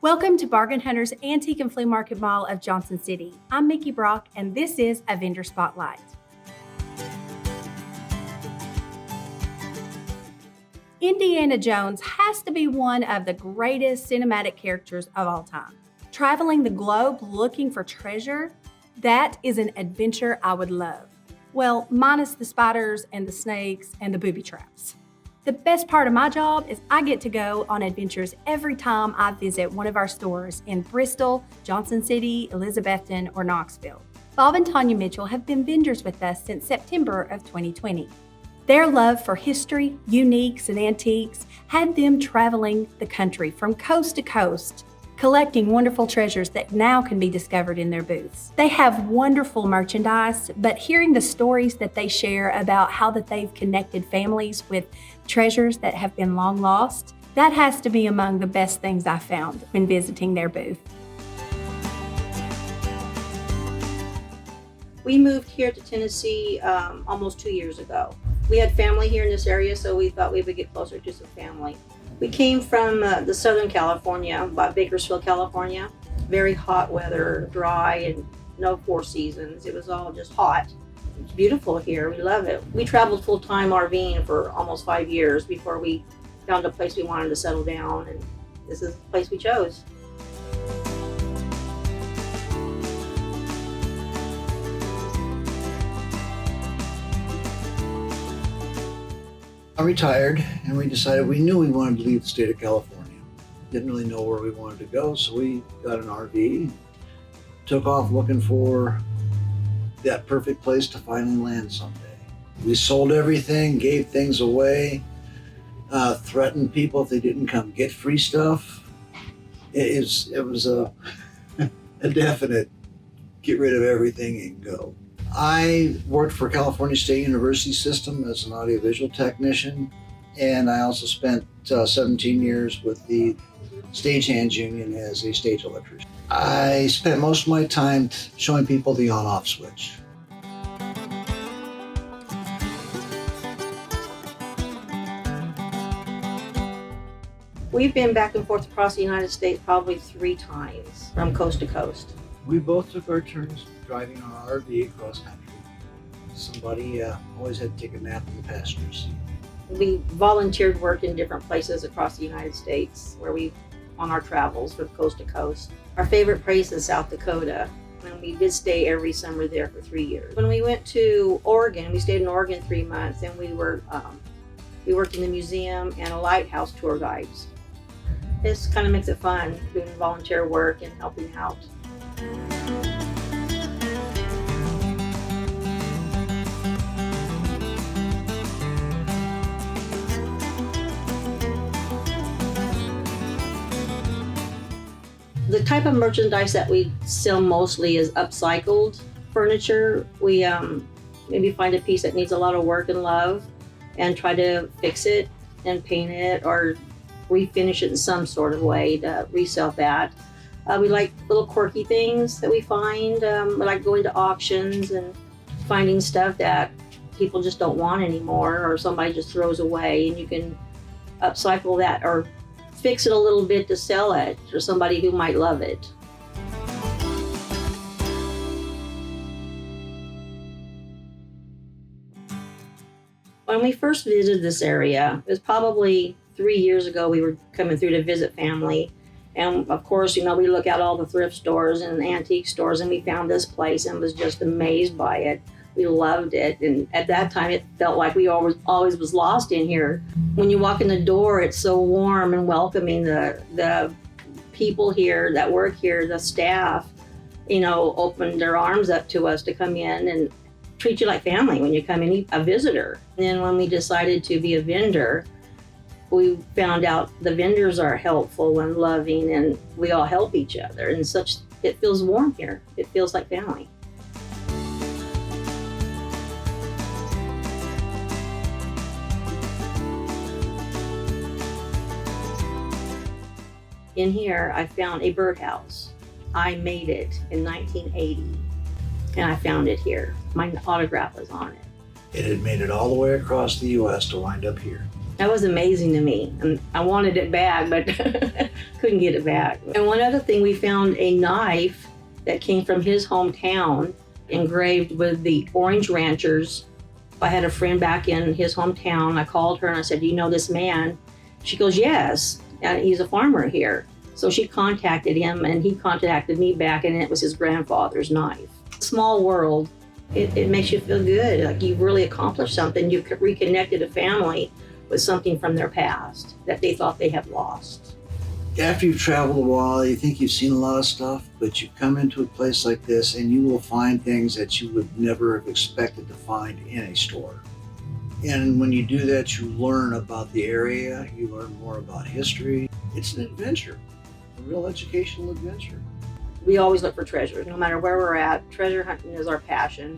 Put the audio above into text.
Welcome to Bargain Hunters Antique and Flea Market Mall of Johnson City. I'm Mickey Brock, and this is a Vendor Spotlight. Indiana Jones has to be one of the greatest cinematic characters of all time. Traveling the globe looking for treasure, that is an adventure I would love. Well, minus the spiders and the snakes and the booby traps. The best part of my job is I get to go on adventures every time I visit one of our stores in Bristol, Johnson City, Elizabethton, or Knoxville. Bob and Tanya Mitchell have been vendors with us since September of 2020. Their love for history, uniques, and antiques had them traveling the country from coast to coast, collecting wonderful treasures that now can be discovered in their booths. They have wonderful merchandise, but hearing the stories that they share about how that they've connected families with treasures that have been long lost, that has to be among the best things I found when visiting their booth. We moved here to Tennessee almost 2 years ago. We had family here in this area, so we thought we would get closer to some family. We came from the Southern California, about Bakersfield, California. Very hot weather, dry, and no four seasons. It was all just hot. It's beautiful here. We love it. We traveled full-time RVing for almost 5 years before we found a place we wanted to settle down, and this is the place we chose. I retired and we decided we knew we wanted to leave the state of California. Didn't really know where we wanted to go, so we got an RV, took off looking for that perfect place to finally land someday. We sold everything, gave things away, threatened people if they didn't come get free stuff. It was a definite get rid of everything and go. I worked for California State University System as an audiovisual technician, and I also spent 17 years with the Stagehands Union as a stage electrician. I spent most of my time showing people the on-off switch. We've been back and forth across the United States probably 3 times from coast to coast. We both took our turns driving our RV across country. Somebody always had to take a nap in the passenger seat. We volunteered work in different places across the United States where we, on our travels from coast to coast. Our favorite place is South Dakota, and we did stay every summer there for 3 years. When we went to Oregon, we stayed in Oregon 3 months, and we worked in the museum and a lighthouse tour guides. This kind of makes it fun, doing volunteer work and helping out. The type of merchandise that we sell mostly is upcycled furniture. We maybe find a piece that needs a lot of work and love and try to fix it and paint it or refinish it in some sort of way to resell that. We like little quirky things that we find. We like going to auctions and finding stuff that people just don't want anymore or somebody just throws away, and you can upcycle that or fix it a little bit to sell it for somebody who might love it. When we first visited this area, it was probably 3 years ago. We were coming through to visit family. And of course, we look at all the thrift stores and antique stores, and we found this place and was just amazed by it. We loved it. And at that time, it felt like we always was lost in here. When you walk in the door, it's so warm and welcoming. The people here that work here, the staff, opened their arms up to us to come in and treat you like family when you come in, a visitor. And then when we decided to be a vendor, we found out the vendors are helpful and loving, and we all help each other. And it feels warm here. It feels like family. In here, I found a birdhouse. I made it in 1980, and I found it here. My autograph was on it. It had made it all the way across the U.S. to wind up here. That was amazing to me. And I wanted it back, but couldn't get it back. And one other thing, we found a knife that came from his hometown, engraved with the Orange Ranchers. I had a friend back in his hometown. I called her and I said, "Do you know this man?" She goes, "Yes, and he's a farmer here." So she contacted him and he contacted me back, and it was his grandfather's knife. Small world. It makes you feel good, like you've really accomplished something. You reconnected a family with something from their past that they thought they had lost. After you've traveled a while, you think you've seen a lot of stuff, but you come into a place like this and you will find things that you would never have expected to find in a store. And when you do that, you learn about the area, you learn more about history. It's an adventure, a real educational adventure. We always look for treasures, no matter where we're at. Treasure hunting is our passion.